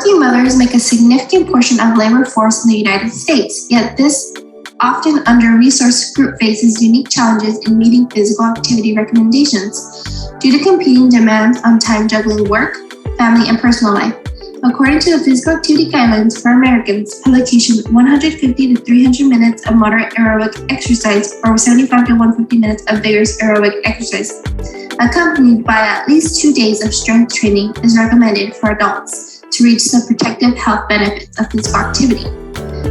Working mothers make a significant portion of labor force in the United States, yet this often under-resourced group faces unique challenges in meeting physical activity recommendations due to competing demands on time juggling work, family, and personal life. According to the Physical Activity Guidelines for Americans, allocation 150 to 300 minutes of moderate aerobic exercise or 75 to 150 minutes of vigorous aerobic exercise, accompanied by at least 2 days of strength training, is recommended for adults to reach the protective health benefits of physical activity.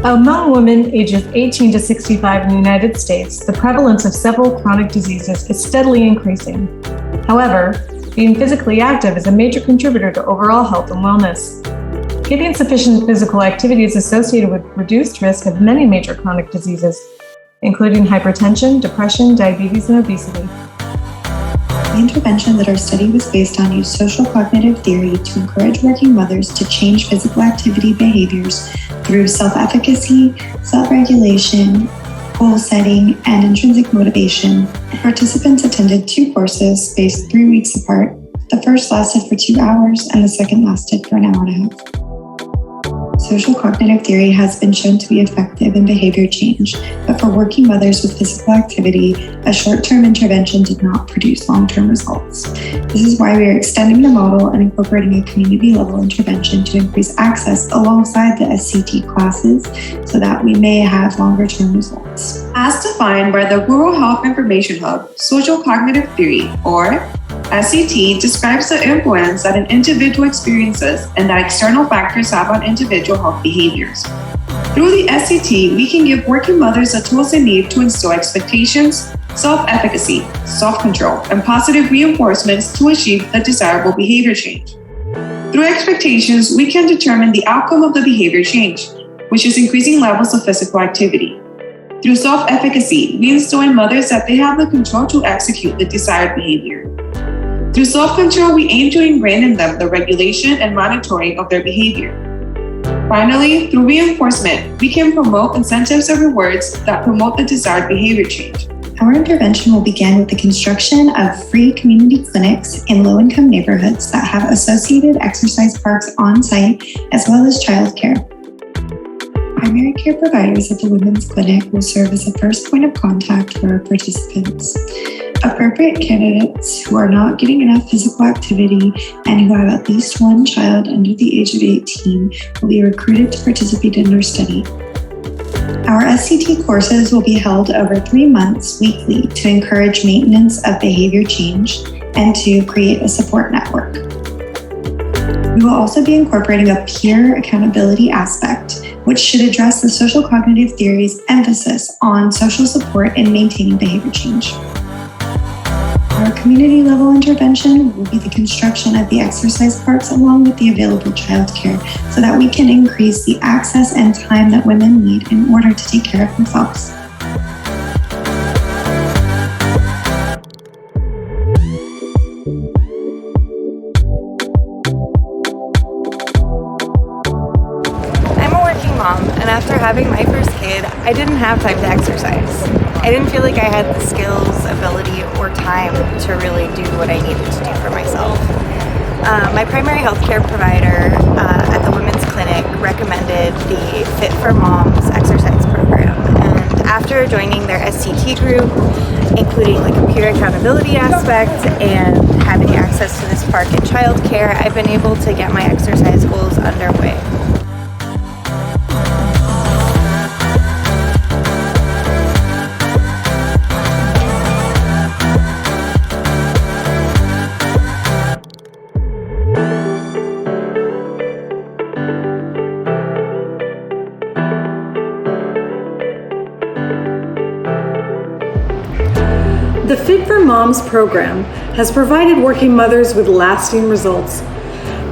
Among women ages 18 to 65 in the United States, the prevalence of several chronic diseases is steadily increasing. However, being physically active is a major contributor to overall health and wellness. Getting sufficient physical activity is associated with reduced risk of many major chronic diseases, including hypertension, depression, diabetes, and obesity. The intervention that our study was based on used social cognitive theory to encourage working mothers to change physical activity behaviors through self-efficacy, self-regulation, goal setting, and intrinsic motivation. The participants attended 2 courses spaced 3 weeks apart. The first lasted for 2 hours and the second lasted for an hour and a half. Social cognitive theory has been shown to be effective in behavior change, but for working mothers with physical activity, a short-term intervention did not produce long-term results. This is why we are extending the model and incorporating a community-level intervention to increase access alongside the SCT classes so that we may have longer-term results. As defined by the Rural Health Information Hub, social cognitive theory, or SCT, describes the influence that an individual experiences and that external factors have on individual health behaviors. Through the SCT, we can give working mothers the tools they need to instill expectations, self-efficacy, self-control, and positive reinforcements to achieve the desirable behavior change. Through expectations, we can determine the outcome of the behavior change, which is increasing levels of physical activity. Through self-efficacy, we instill in mothers that they have the control to execute the desired behavior. Through self-control, we aim to ingrain in them the regulation and monitoring of their behavior. Finally, through reinforcement, we can promote incentives and rewards that promote the desired behavior change. Our intervention will begin with the construction of free community clinics in low-income neighborhoods that have associated exercise parks on site, as well as childcare. Primary care providers at the Women's Clinic will serve as a first point of contact for our participants. Appropriate candidates who are not getting enough physical activity and who have at least one child under the age of 18 will be recruited to participate in our study. Our SCT courses will be held over 3 months weekly to encourage maintenance of behavior change and to create a support network. We will also be incorporating a peer accountability aspect, which should address the social cognitive theory's emphasis on social support in maintaining behavior change. Our community-level intervention will be the construction of the exercise parks along with the available childcare so that we can increase the access and time that women need in order to take care of themselves. I'm a working mom, and after having my first kid, I didn't have time to exercise. I didn't feel like I had the skills, ability, or time to really do what I needed to do for myself. My primary healthcare provider at the Women's Clinic recommended the fit4moms exercise program. And after joining their SCT group, including like a peer accountability aspect and having access to this park and childcare, I've been able to get my exercise goals underway. The fit4moms program has provided working mothers with lasting results.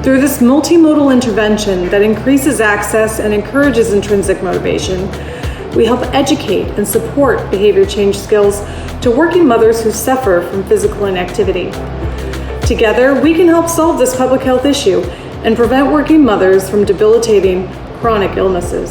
Through this multimodal intervention that increases access and encourages intrinsic motivation, we help educate and support behavior change skills to working mothers who suffer from physical inactivity. Together, we can help solve this public health issue and prevent working mothers from debilitating chronic illnesses.